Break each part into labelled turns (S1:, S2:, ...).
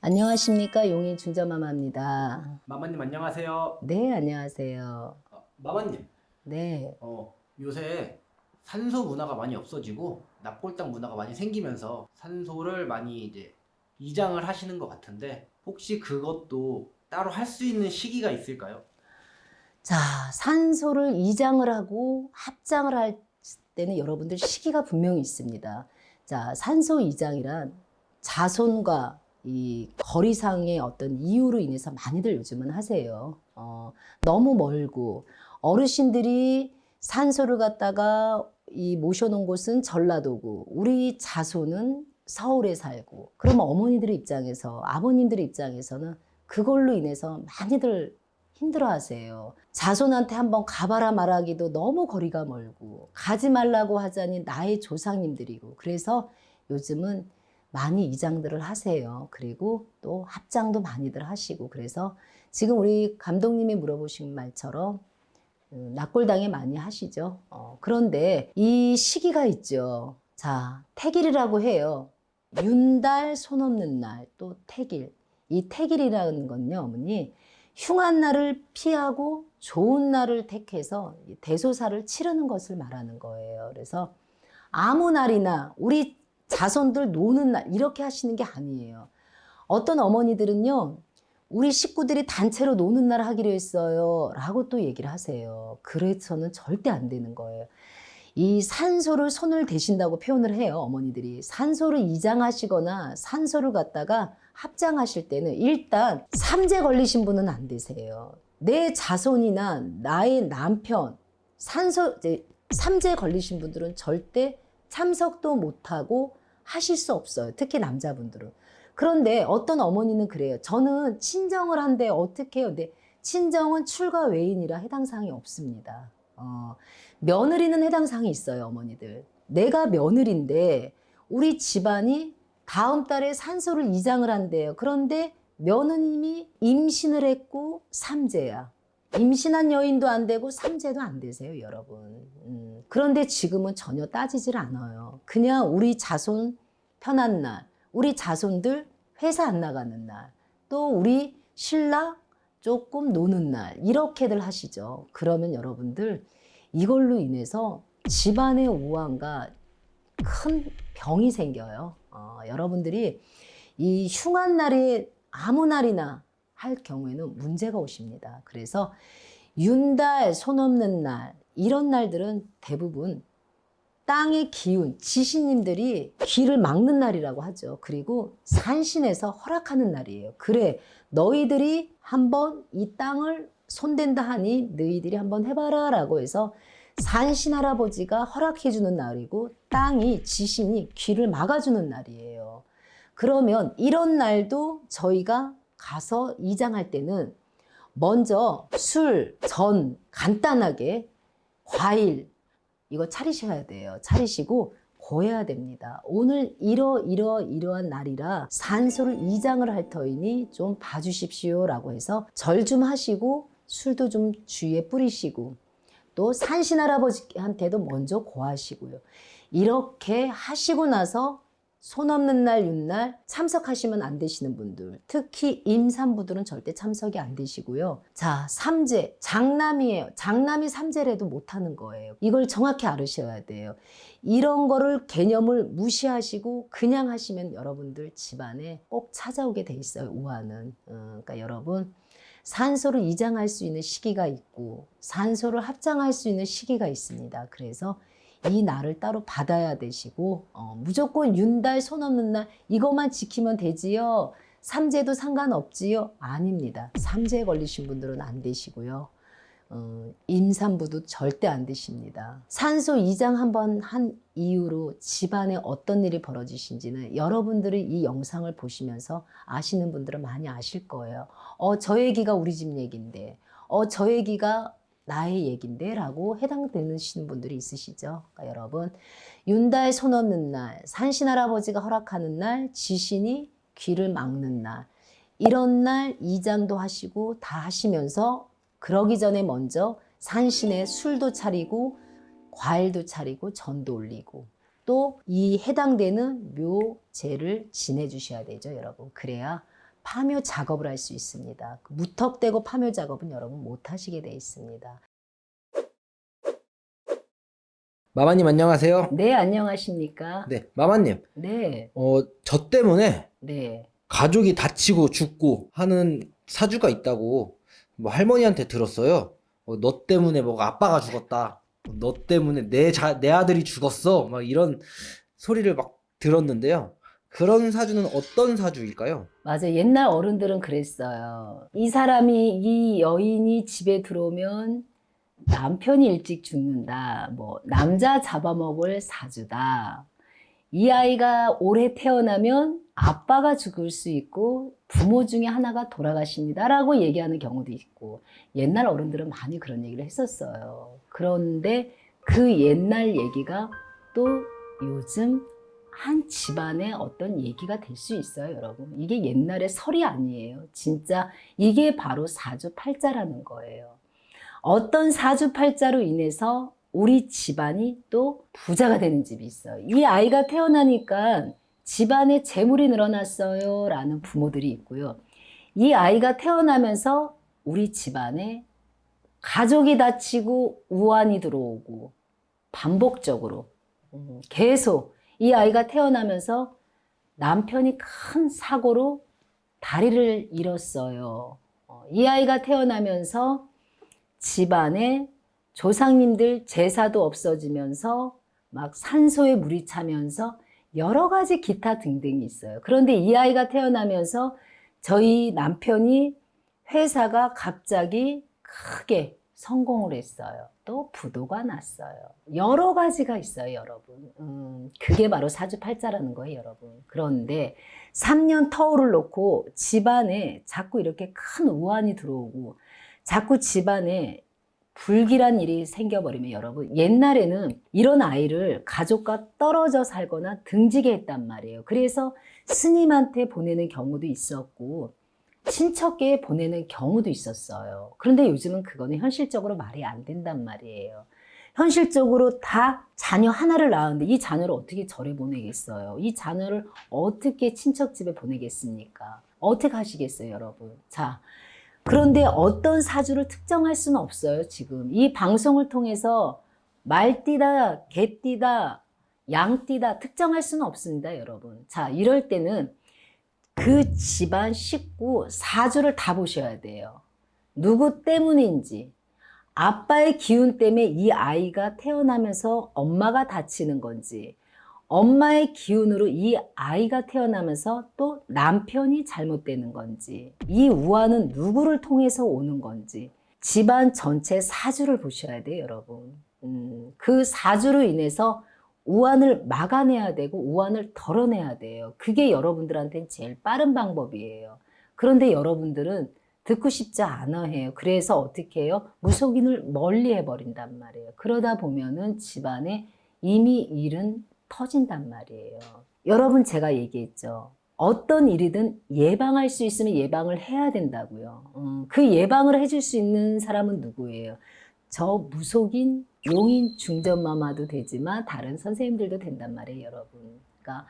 S1: 안녕하십니까, 용인 중전마마입니다.
S2: 마마님 안녕하세요.
S1: 네, 안녕하세요.
S2: 마마님,
S1: 네.
S2: 요새 산소 문화가 많이 없어지고 납골당 문화가 많이 생기면서 산소를 많이 이제 이장을 하시는 것 같은데 혹시 그것도 따로 할 수 있는 시기가 있을까요?
S1: 자, 산소를 이장을 하고 합장을 할 때는 여러분들 시기가 분명히 있습니다. 자, 산소 이장이란 자손과 이 거리상의 어떤 이유로 인해서 많이들 요즘은 하세요. 너무 멀고 어르신들이 산소를 갖다가 이 모셔놓은 곳은 전라도고 우리 자손은 서울에 살고 그러면 어머니들의 입장에서 아버님들의 입장에서는 그걸로 인해서 많이들 힘들어 하세요. 자손한테 한번 가봐라 말하기도 너무 거리가 멀고 가지 말라고 하자니 나의 조상님들이고 그래서 요즘은 많이 이장들을 하세요. 그리고 또 합장도 많이들 하시고 그래서 지금 우리 감독님이 물어보신 말처럼 납골당에 많이 하시죠. 그런데 이 시기가 있죠. 자, 택일이라고 해요. 윤달 손 없는 날, 또 택일. 이 택일이라는 건요, 어머니, 흉한 날을 피하고 좋은 날을 택해서 대소사를 치르는 것을 말하는 거예요. 그래서 아무 날이나 우리 자손들 노는 날, 이렇게 하시는 게 아니에요. 어떤 어머니들은요, 우리 식구들이 단체로 노는 날 하기로 했어요. 라고 또 얘기를 하세요. 그래서는 절대 안 되는 거예요. 이 산소를 손을 대신다고 표현을 해요. 어머니들이. 산소를 이장하시거나 산소를 갖다가 합장하실 때는 일단 삼재 걸리신 분은 안 되세요. 내 자손이나 나의 남편, 삼재 걸리신 분들은 절대 참석도 못하고 하실 수 없어요. 특히 남자분들은. 그런데 어떤 어머니는 그래요. 저는 친정을 한데 어떻게 해요? 근데 친정은 출가 외인이라 해당 사항이 없습니다. 며느리는 해당 사항이 있어요, 어머니들. 내가 며느리인데 우리 집안이 다음 달에 산소를 이장을 한대요. 그런데 며느님이 임신을 했고 삼재야. 임신한 여인도 안 되고 삼재도 안 되세요, 여러분. 그런데 지금은 전혀 따지질 않아요. 그냥 우리 자손 편한 날, 우리 자손들 회사 안 나가는 날, 또 우리 신랑 조금 노는 날, 이렇게들 하시죠. 그러면 여러분들 이걸로 인해서 집안의 우환과 큰 병이 생겨요. 여러분들이 이 흉한 날에 아무 날이나 할 경우에는 문제가 오십니다. 그래서 윤달, 손 없는 날, 이런 날들은 대부분 땅의 기운, 지신님들이 길을 막는 날이라고 하죠. 그리고 산신에서 허락하는 날이에요. 그래, 너희들이 한번 이 땅을 손댄다 하니 너희들이 한번 해봐라 라고 해서 산신 할아버지가 허락해주는 날이고 땅이, 지신이 길을 막아주는 날이에요. 그러면 이런 날도 저희가 가서 이장할 때는 먼저 술, 전, 간단하게 과일, 이거 차리셔야 돼요. 차리시고 고해야 됩니다. 오늘 이러한 날이라 산소를 이장을 할 터이니 좀 봐주십시오 라고 해서 절 좀 하시고 술도 좀 주위에 뿌리시고 또 산신 할아버지한테도 먼저 고하시고요. 이렇게 하시고 나서 손 없는 날, 윤날 참석하시면 안 되시는 분들, 특히 임산부들은 절대 참석이 안 되시고요. 자, 삼재, 장남이에요. 장남이 삼재래도 못하는 거예요. 이걸 정확히 알으셔야 돼요. 이런 거를 개념을 무시하시고 그냥 하시면 여러분들 집안에 꼭 찾아오게 돼 있어요, 우환은. 그러니까 여러분, 산소를 이장할 수 있는 시기가 있고 산소를 합장할 수 있는 시기가 있습니다. 그래서 이 날을 따로 받아야 되시고 무조건 윤달 손 없는 날 이것만 지키면 되지요. 삼재도 상관없지요. 아닙니다. 삼재에 걸리신 분들은 안 되시고요. 임산부도 절대 안 되십니다. 산소 이장 한번 한 이후로 집안에 어떤 일이 벌어지신지는 여러분들이 이 영상을 보시면서 아시는 분들은 많이 아실 거예요. 저 얘기가 우리 집 얘기인데, 저 얘기가 나의 얘기인데 라고 해당되시는 분들이 있으시죠. 그러니까 여러분, 윤달 손 없는 날, 산신 할아버지가 허락하는 날, 지신이 귀를 막는 날, 이런 날 이장도 하시고 다 하시면서 그러기 전에 먼저 산신에 술도 차리고 과일도 차리고 전도 올리고 또 이 해당되는 묘제를 지내주셔야 되죠, 여러분. 그래야 파묘 작업을 할 수 있습니다. 그 무턱대고 파묘 작업은 여러분 못 하시게 돼 있습니다.
S2: 마마님 안녕하세요.
S1: 네, 안녕하십니까?
S2: 네, 마마님.
S1: 네,
S2: 저 때문에
S1: 네.
S2: 가족이 다치고 죽고 하는 사주가 있다고 뭐 할머니한테 들었어요. 너 때문에 뭐가 아빠가 죽었다. 너 때문에 내 아들이 죽었어. 막 이런 소리를 막 들었는데요. 그런 사주는 어떤 사주일까요?
S1: 맞아. 옛날 어른들은 그랬어요. 이 여인이 집에 들어오면 남편이 일찍 죽는다. 뭐, 남자 잡아먹을 사주다. 이 아이가 올해 태어나면 아빠가 죽을 수 있고 부모 중에 하나가 돌아가십니다. 라고 얘기하는 경우도 있고, 옛날 어른들은 많이 그런 얘기를 했었어요. 그런데 그 옛날 얘기가 또 요즘 한 집안의 어떤 얘기가 될 수 있어요, 여러분. 이게 옛날의 설이 아니에요. 진짜 이게 바로 사주팔자라는 거예요. 어떤 사주팔자로 인해서 우리 집안이 또 부자가 되는 집이 있어요. 이 아이가 태어나니까 집안에 재물이 늘어났어요 라는 부모들이 있고요. 이 아이가 태어나면서 우리 집안에 가족이 다치고 우환이 들어오고 반복적으로 계속 이 아이가 태어나면서 남편이 큰 사고로 다리를 잃었어요. 이 아이가 태어나면서 집안에 조상님들 제사도 없어지면서 막 산소에 물이 차면서 여러 가지 기타 등등이 있어요. 그런데 이 아이가 태어나면서 저희 남편이 회사가 갑자기 크게 성공을 했어요. 또 부도가 났어요. 여러 가지가 있어요, 여러분. 그게 바로 사주팔자라는 거예요, 여러분. 그런데 3년 터울을 놓고 집안에 자꾸 이렇게 큰 우환이 들어오고 자꾸 집안에 불길한 일이 생겨버리면 여러분, 옛날에는 이런 아이를 가족과 떨어져 살거나 등지게 했단 말이에요. 그래서 스님한테 보내는 경우도 있었고 친척계에 보내는 경우도 있었어요. 그런데 요즘은 그거는 현실적으로 말이 안 된단 말이에요. 현실적으로 다 자녀 하나를 낳았는데 이 자녀를 어떻게 절에 보내겠어요? 이 자녀를 어떻게 친척집에 보내겠습니까? 어떻게 하시겠어요, 여러분? 자, 그런데 어떤 사주를 특정할 수는 없어요, 지금. 이 방송을 통해서 말띠다, 개띠다, 양띠다 특정할 수는 없습니다, 여러분. 자, 이럴 때는 그 집안 식구 사주를 다 보셔야 돼요. 누구 때문인지. 아빠의 기운 때문에 이 아이가 태어나면서 엄마가 다치는 건지, 엄마의 기운으로 이 아이가 태어나면서 또 남편이 잘못되는 건지, 이 우환은 누구를 통해서 오는 건지, 집안 전체 사주를 보셔야 돼요, 여러분. 그 사주로 인해서 우환을 막아내야 되고 우환을 덜어내야 돼요. 그게 여러분들한테는 제일 빠른 방법이에요. 그런데 여러분들은 듣고 싶지 않아 해요. 그래서 어떻게 해요? 무속인을 멀리 해버린단 말이에요. 그러다 보면은 집안에 이미 일은 터진단 말이에요. 여러분, 제가 얘기했죠. 어떤 일이든 예방할 수 있으면 예방을 해야 된다고요. 그 예방을 해줄 수 있는 사람은 누구예요? 저 무속인, 용인 중전마마도 되지만 다른 선생님들도 된단 말이에요, 여러분. 그러니까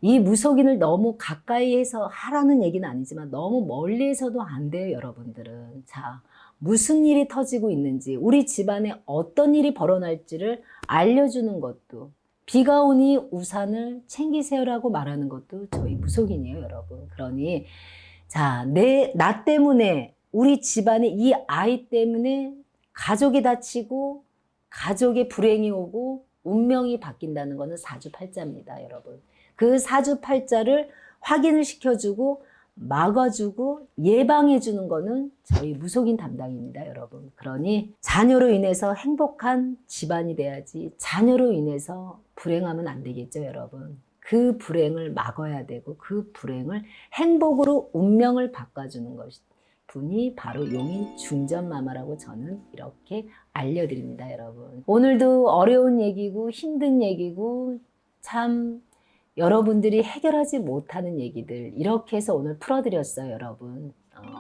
S1: 이 무속인을 너무 가까이에서 하라는 얘기는 아니지만 너무 멀리에서도 안 돼요, 여러분들은. 자, 무슨 일이 터지고 있는지, 우리 집안에 어떤 일이 벌어날지를 알려주는 것도, 비가 오니 우산을 챙기세요라고 말하는 것도 저희 무속인이에요, 여러분. 그러니 자, 나 때문에, 우리 집안에 이 아이 때문에 가족이 다치고 가족의 불행이 오고 운명이 바뀐다는 것은 사주팔자입니다, 여러분. 그 사주팔자를 확인을 시켜주고 막아주고 예방해주는 거는 저희 무속인 담당입니다, 여러분. 그러니 자녀로 인해서 행복한 집안이 돼야지 자녀로 인해서 불행하면 안 되겠죠, 여러분. 그 불행을 막아야 되고 그 불행을 행복으로 운명을 바꿔주는 것이 분이 바로 용인 중전마마라고 저는 이렇게 알려드립니다, 여러분. 오늘도 어려운 얘기고 힘든 얘기고 참 여러분들이 해결하지 못하는 얘기들 이렇게 해서 오늘 풀어드렸어요, 여러분.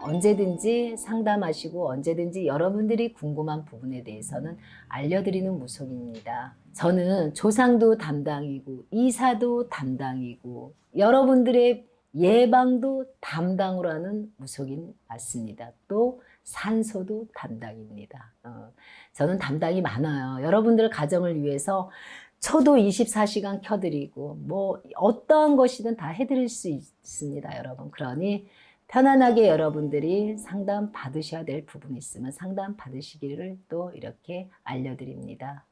S1: 언제든지 상담하시고 언제든지 여러분들이 궁금한 부분에 대해서는 알려드리는 무속입니다. 저는 조상도 담당이고 이사도 담당이고 여러분들의 예방도 담당으로 하는 무속인 맞습니다. 또 산소도 담당입니다. 저는 담당이 많아요. 여러분들 가정을 위해서 초도 24시간 켜드리고 뭐 어떠한 것이든 다 해드릴 수 있습니다, 여러분. 그러니 편안하게 여러분들이 상담 받으셔야 될 부분이 있으면 상담 받으시기를 또 이렇게 알려드립니다.